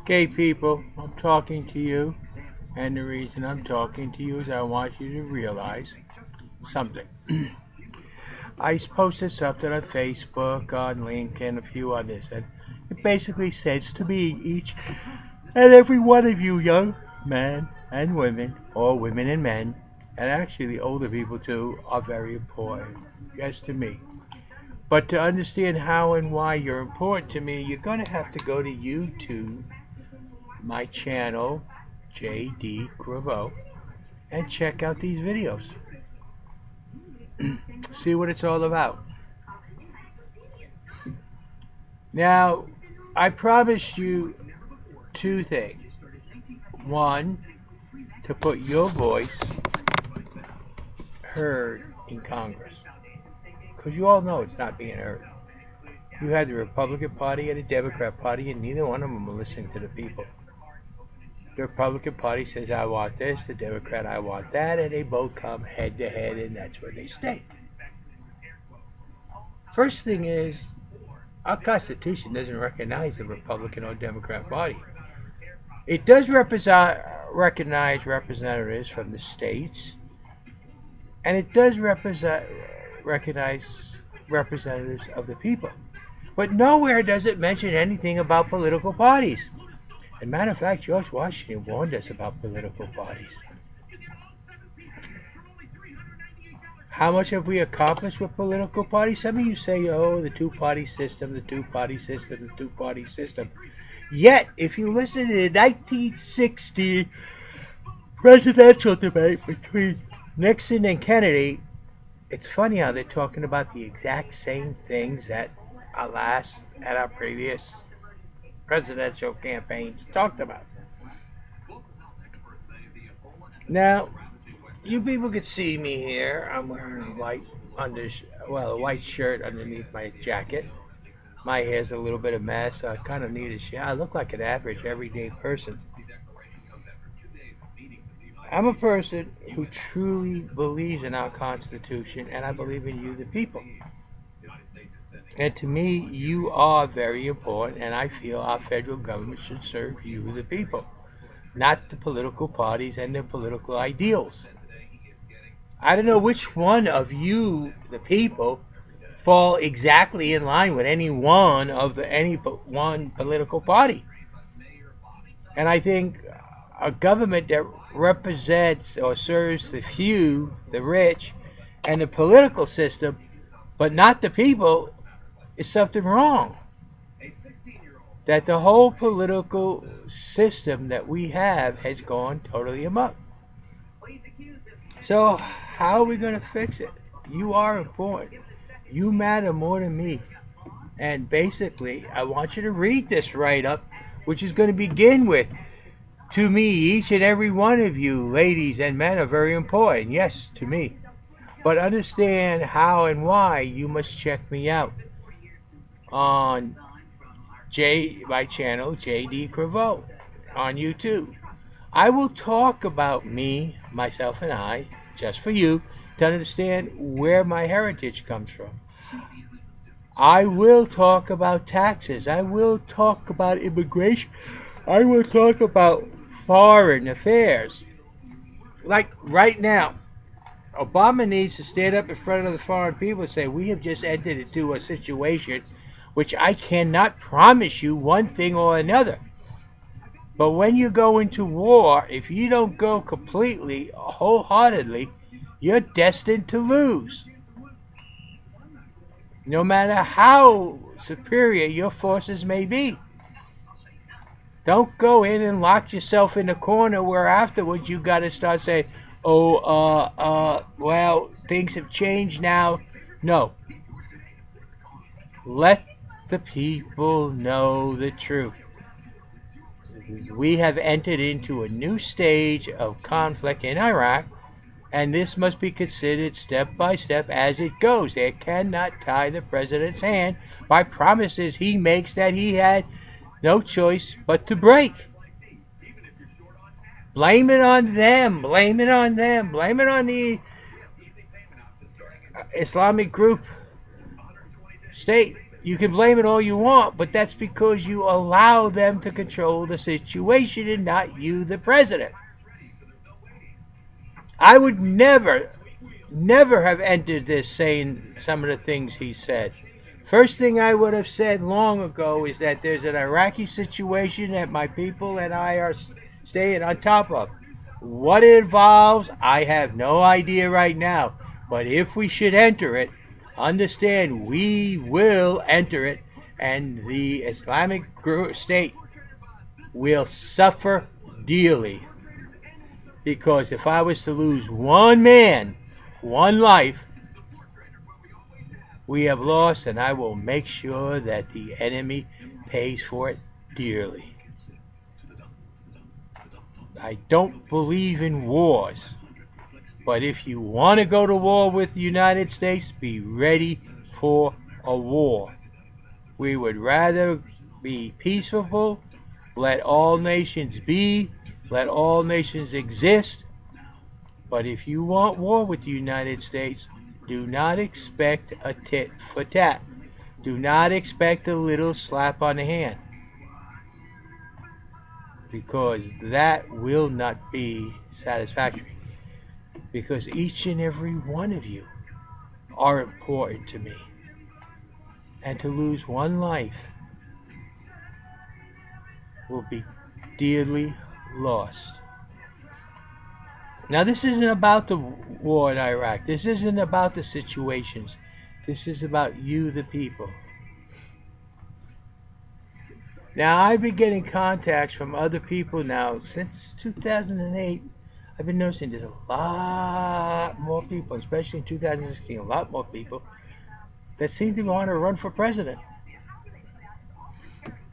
Gay people, I'm talking to you, and the reason I'm talking to you is I want you to realize something. I posted something on Facebook, on LinkedIn, a few others, and it basically says to me, each and every one of you young men and women, or women and men, and actually the older people too, are very important. Yes, to me. But to understand how and why you're important to me, you're going to have to go to YouTube, my channel, jdcriveau, and check out these videos. See what it's all about. Now, I promised you two things. One, to put your voice heard in Congress. Because you all know it's not being heard. You had the Republican Party and the Democrat Party, and neither one of them are listening to the people. The Republican Party says, I want this, the Democrat, I want that, and they both come head to head, and that's where they stay. First thing is, our Constitution doesn't recognize the Republican or Democrat Party. It does recognize representatives from the states, and it does recognize representatives of the people. But nowhere does it mention anything about political parties. As a matter of fact, George Washington warned us about political parties. How much have we accomplished with political parties? Some of you say, oh, the two-party system, the two-party system, the two-party system. Yet, if you listen to the 1960 presidential debate between Nixon and Kennedy, it's funny how they're talking about the exact same things that our previous presidential campaigns talked about. Now, you people can see me here. I'm wearing a white shirt underneath my jacket. My hair's a little bit of mess. So I kind of need a shower. I look like an average, everyday person. I'm a person who truly believes in our Constitution, and I believe in you, the people. And to me, you are very important, and I feel our federal government should serve you, the people, not the political parties and their political ideals. I don't know which one of you, the people, fall exactly in line with any one political party. And I think a government that represents or serves the few, the rich, and the political system, but not the people, is something wrong. That the whole political system that we have has gone totally amok. So how are we going to fix it? You are important. You matter more than me. And basically, I want you to read this write-up, which is going to begin with, to me, each and every one of you, ladies and men, are very important. Yes, to me. But understand how and why you must check me out on my channel, jdcriveau, on YouTube. I will talk about me, myself, and I, just for you, to understand where my heritage comes from. I will talk about taxes. I will talk about immigration. I will talk about foreign affairs. Like right now, Obama needs to stand up in front of the foreign people and say, we have just entered into a situation which I cannot promise you one thing or another. But when you go into war, if you don't go completely, wholeheartedly, you're destined to lose. No matter how superior your forces may be. Don't go in and lock yourself in the corner where afterwards you got to start saying, well, things have changed now. No. Let the people know the truth. We have entered into a new stage of conflict in Iraq, and this must be considered step by step as it goes. They cannot tie the president's hand by promises he makes that he had no choice but to break. Blame it on them. Blame it on them. Blame it on the Islamic group state You can blame it all you want, but that's because you allow them to control the situation and not you, the president. I would never have entered this saying some of the things he said. First thing I would have said long ago is that there's an Iraqi situation that my people and I are staying on top of. What it involves, I have no idea right now. But if we should enter it, understand we will enter it, and the Islamic State will suffer dearly. Because if I was to lose one man, one life, we have lost, and I will make sure that the enemy pays for it dearly. I don't believe in wars, but if you want to go to war with the United States, be ready for a war. We would rather be peaceful, let all nations be, let all nations exist. But if you want war with the United States, do not expect a tit for tat. Do not expect a little slap on the hand. Because that will not be satisfactory. Because each and every one of you are important to me. And to lose one life will be dearly lost. Now, this isn't about the war in Iraq. This isn't about the situations. This is about you, the people. Now, I've been getting contacts from other people now since 2008. I've been noticing there's a lot more people, especially in 2016, a lot more people that seem to want to run for president.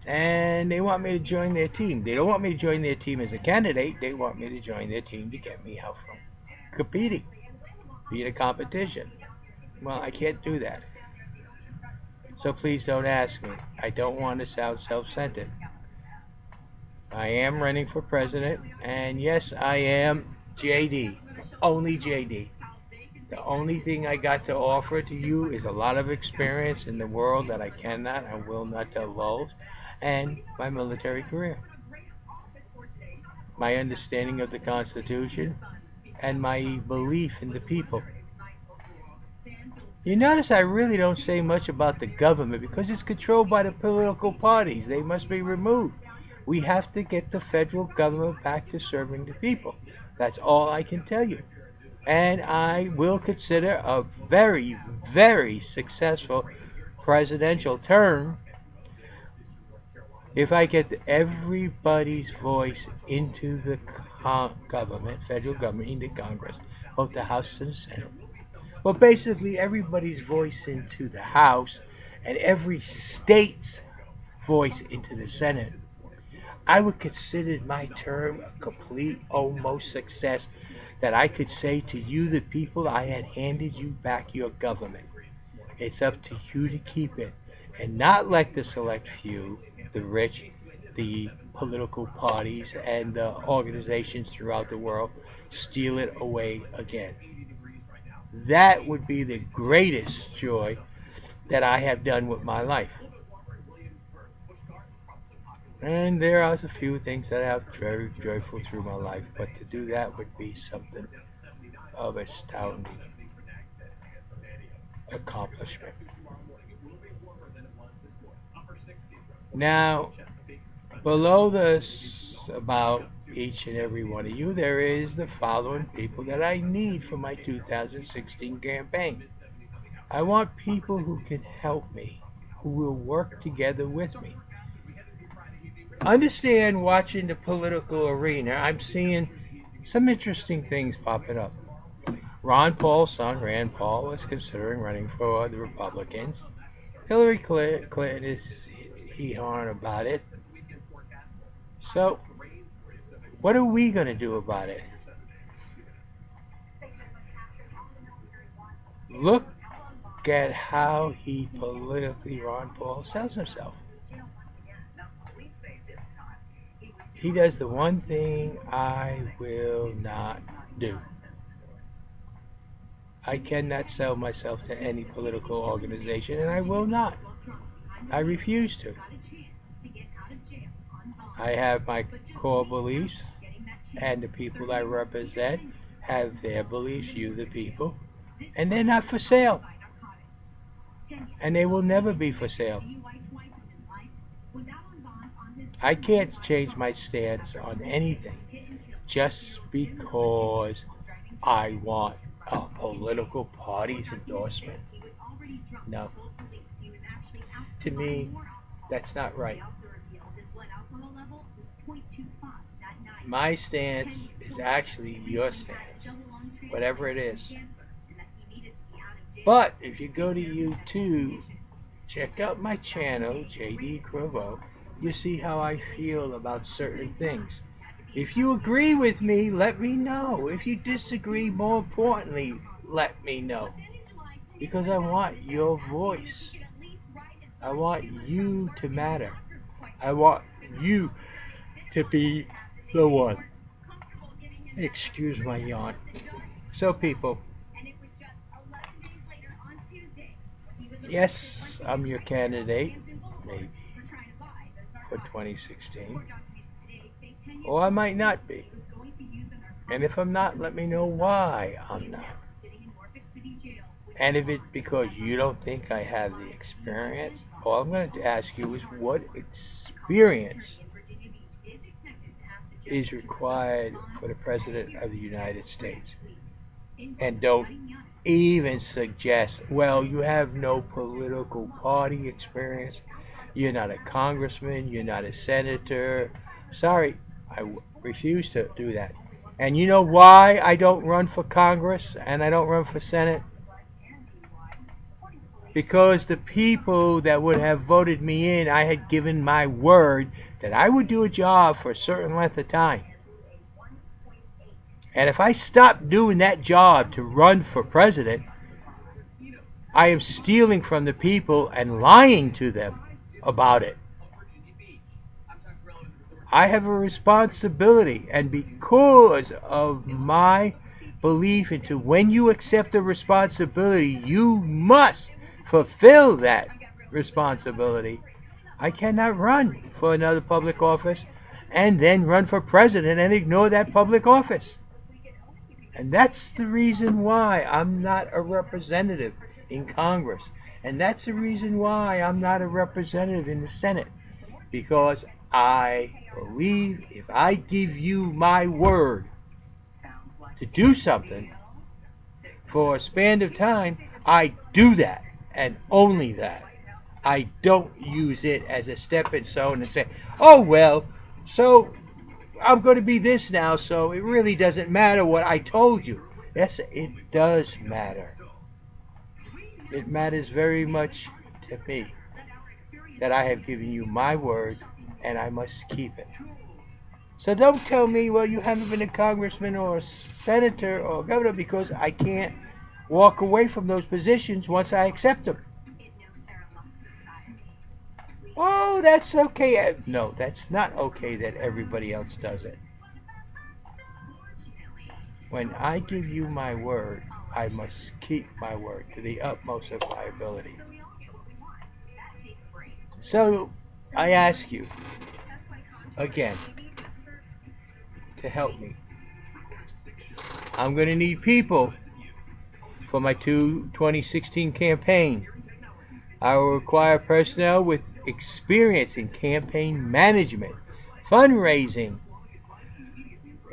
And they want me to join their team. They don't want me to join their team as a candidate. They want me to join their team to get me out from competing, be in a competition. Well, I can't do that. So please don't ask me. I don't want to sound self-centered. I am running for president, and yes, I am JD. Only JD. The only thing I got to offer to you is a lot of experience in the world that I cannot and will not divulge, and my military career, my understanding of the Constitution, and my belief in the people. You notice I really don't say much about the government because it's controlled by the political parties. They must be removed. We have to get the federal government back to serving the people. That's all I can tell you. And I will consider a very, very successful presidential term if I get everybody's voice into the government, federal government, into Congress, both the House and the Senate. Well, basically everybody's voice into the House and every state's voice into the Senate. I would consider my term a complete, almost success, that I could say to you, the people, I had handed you back your government. It's up to you to keep it and not let the select few, the rich, the political parties, and the organizations throughout the world steal it away again. That would be the greatest joy that I have done with my life. And there are a few things that I have very joyful through my life, but to do that would be something of astounding accomplishment. Now, below this, about each and every one of you, there is the following people that I need for my 2016 campaign. I want people who can help me, who will work together with me. Understand, watching the political arena, I'm seeing some interesting things popping up. Ron Paul's son, Rand Paul, is considering running for the Republicans. Hillary Clinton is hee-hawing about it. So, what are we going to do about it? Look at how he politically, Ron Paul, sells himself. He does the one thing I will not do. I cannot sell myself to any political organization, and I will not. I refuse to. I have my core beliefs, and the people I represent have their beliefs, you the people, and they're not for sale. And they will never be for sale. I can't change my stance on anything just because I want a political party's endorsement. No. To me, that's not right. My stance is actually your stance, whatever it is. But if you go to YouTube, check out my channel, jdcriveau, you see how I feel about certain things. If you agree with me, let me know. If you disagree, more importantly, let me know. Because I want your voice. I want you to matter. I want you to be the one. Excuse my yawn. So, people, yes, I'm your candidate, maybe, for 2016. Or I might not be. And if I'm not, let me know why I'm not. And if it's because you don't think I have the experience, all I'm going to ask you is what experience is required for the President of the United States. And don't even suggest, well, you have no political party experience, you're not a congressman, you're not a senator. Sorry, I refuse to do that. And you know why I don't run for Congress and I don't run for Senate? Because the people that would have voted me in, I had given my word that I would do a job for a certain length of time. And if I stop doing that job to run for president, I am stealing from the people and lying to them about it. I have a responsibility, and because of my belief into when you accept a responsibility, you must fulfill that responsibility. I cannot run for another public office and then run for president and ignore that public office. And that's the reason why I'm not a representative in Congress. And that's the reason why I'm not a representative in the Senate. Because I believe if I give you my word to do something for a span of time, I do that and only that. I don't use it as a stepping stone and say, oh, well, so I'm going to be this now, so it really doesn't matter what I told you. Yes, it does matter. It matters very much to me that I have given you my word and I must keep it. So don't tell me, well, you haven't been a congressman or a senator or governor, because I can't walk away from those positions once I accept them. Oh, that's okay. No, that's not okay that everybody else does it. When I give you my word, I must keep my word to the utmost of my ability. So, I ask you, again, to help me. I'm going to need people for my 2016 campaign. I will require personnel with experience in campaign management, fundraising,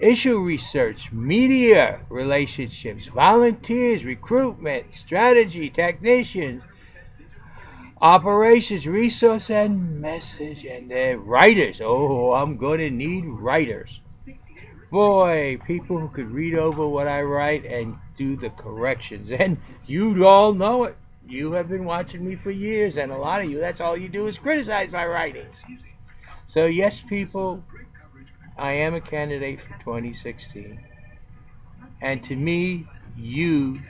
issue research, media relationships, volunteers, recruitment, strategy, technicians, operations, resource, and message, and writers. Oh, I'm going to need writers. Boy, people who could read over what I write and do the corrections. And you all know it. You have been watching me for years, and a lot of you, that's all you do is criticize my writings. So yes, people, I am a candidate for 2016. And to me, you,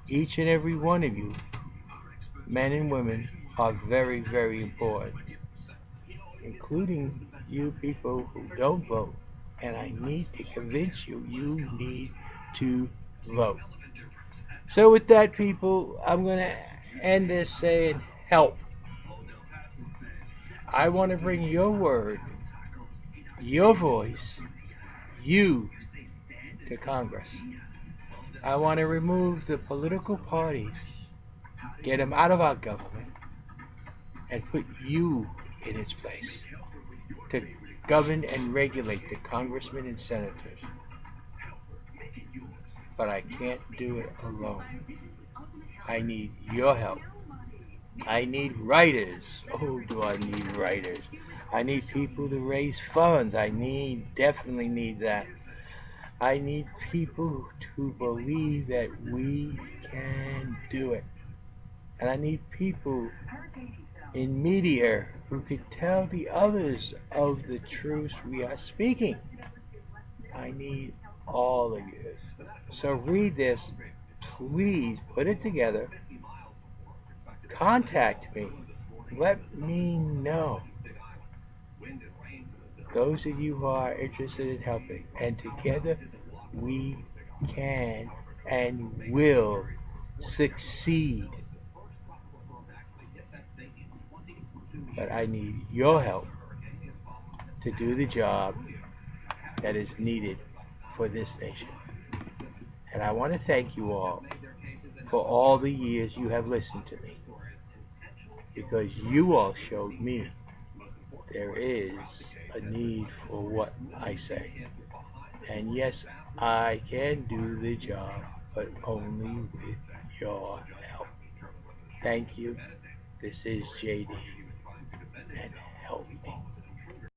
each and every one of you, men and women, are very, very important. Including you people who don't vote. And I need to convince you, you need to vote. So with that, people, I'm going to end this saying help. I want to bring your word, your voice, you to Congress. I want to remove the political parties, get them out of our government, and put you in its place to govern and regulate the congressmen and senators. But I can't do it alone. I need your help. I need writers. Oh, do I need writers? I need people to raise funds. Definitely need that. I need people to believe that we can do it. And I need people in media who could tell the others of the truth we are speaking. I need all of you. So read this. Please put it together. Contact me. Let me know. Those of you who are interested in helping. And together we can and will succeed. But I need your help to do the job that is needed for this nation. And I want to thank you all for all the years you have listened to me, because you all showed me there is a need for what I say. And yes, I can do the job, but only with your help. Thank you. This is JD. And